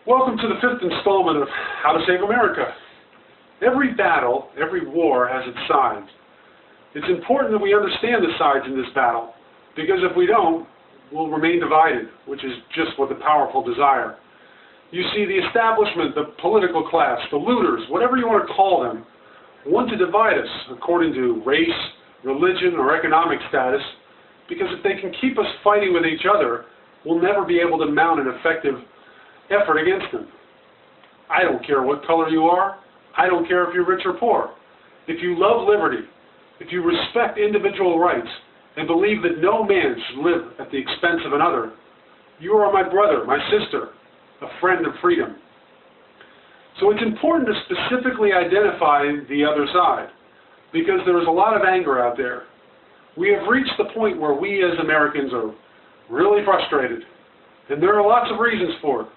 Welcome to the fifth installment of How to Save America. Every battle, every war has its sides. It's important that we understand the sides in this battle, because if we don't, we'll remain divided, which is just what the powerful desire. You see, the establishment, the political class, the looters, whatever you want to call them, want to divide us according to race, religion, or economic status, because if they can keep us fighting with each other, we'll never be able to mount an effective effort against them. I don't care what color you are. I don't care if you're rich or poor. If you love liberty, if you respect individual rights, and believe that no man should live at the expense of another, you are my brother, my sister, a friend of freedom. So it's important to specifically identify the other side, because there is a lot of anger out there. We have reached the point where we as Americans are really frustrated, and there are lots of reasons for it.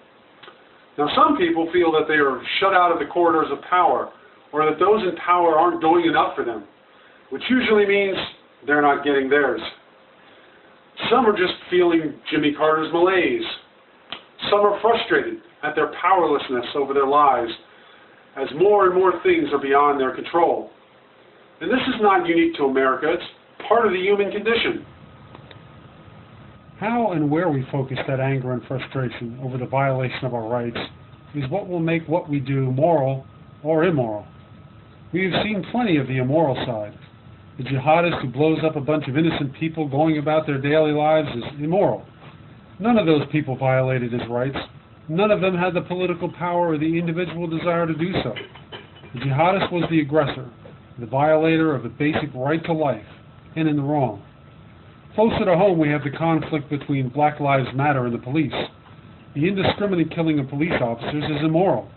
Now, some people feel that they are shut out of the corridors of power, or that those in power aren't doing enough for them, which usually means they're not getting theirs. Some are just feeling Jimmy Carter's malaise. Some are frustrated at their powerlessness over their lives, as more and more things are beyond their control. And this is not unique to America. It's part of the human condition. How and where we focus that anger and frustration over the violation of our rights is what will make what we do moral or immoral. We have seen plenty of the immoral side. The jihadist who blows up a bunch of innocent people going about their daily lives is immoral. None of those people violated his rights. None of them had the political power or the individual desire to do so. The jihadist was the aggressor, the violator of the basic right to life, and in the wrong. Closer to home, we have the conflict between Black Lives Matter and the police. The indiscriminate killing of police officers is immoral.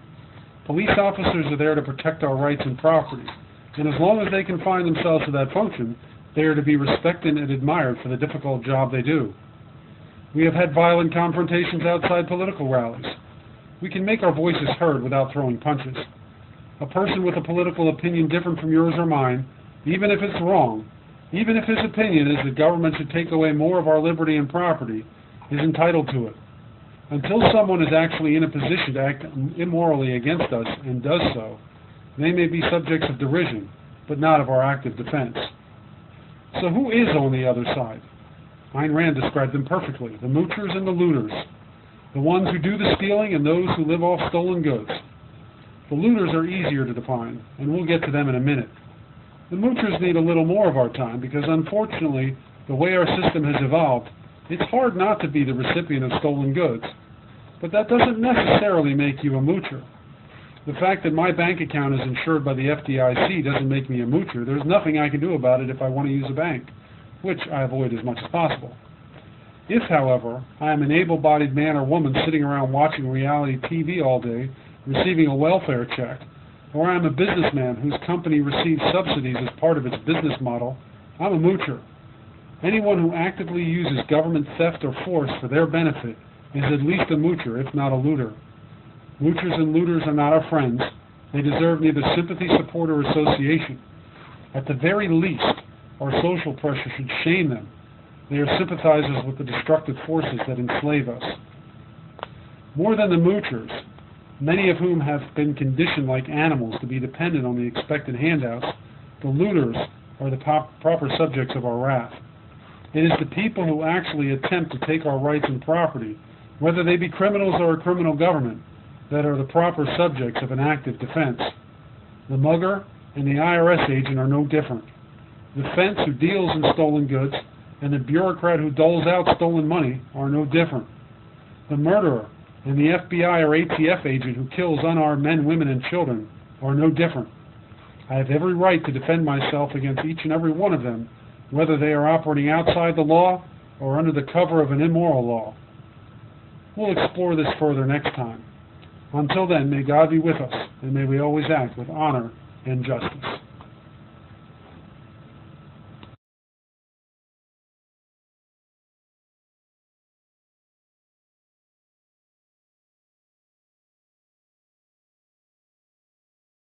Police officers are there to protect our rights and property, and as long as they confine themselves to that function, they are to be respected and admired for the difficult job they do. We have had violent confrontations outside political rallies. We can make our voices heard without throwing punches. A person with a political opinion different from yours or mine, even if it's wrong, even if his opinion is that government should take away more of our liberty and property, is entitled to it. Until someone is actually in a position to act immorally against us and does so, they may be subjects of derision, but not of our active defense. So who is on the other side? Ayn Rand described them perfectly: the moochers and the looters, the ones who do the stealing and those who live off stolen goods. The looters are easier to define, and we'll get to them in a minute. The moochers need a little more of our time because, unfortunately, the way our system has evolved, it's hard not to be the recipient of stolen goods. But that doesn't necessarily make you a moocher. The fact that my bank account is insured by the FDIC doesn't make me a moocher. There's nothing I can do about it if I want to use a bank, which I avoid as much as possible. If, however, I am an able-bodied man or woman sitting around watching reality TV all day, receiving a welfare check, or I am a businessman whose company receives subsidies as part of its business model, I'm a moocher. Anyone who actively uses government theft or force for their benefit is at least a moocher, if not a looter. Moochers and looters are not our friends. They deserve neither sympathy, support, or association. At the very least, our social pressure should shame them. They are sympathizers with the destructive forces that enslave us. More than the moochers, many of whom have been conditioned like animals to be dependent on the expected handouts, the looters are the proper subjects of our wrath. It is the people who actually attempt to take our rights and property, whether they be criminals or a criminal government, that are the proper subjects of an active defense. The mugger and the IRS agent are no different. The fence who deals in stolen goods and the bureaucrat who doles out stolen money are no different. The murderer and the FBI or ATF agent who kills unarmed men, women, and children are no different. I have every right to defend myself against each and every one of them, whether they are operating outside the law or under the cover of an immoral law. We'll explore this further next time. Until then, may God be with us, and may we always act with honor and justice.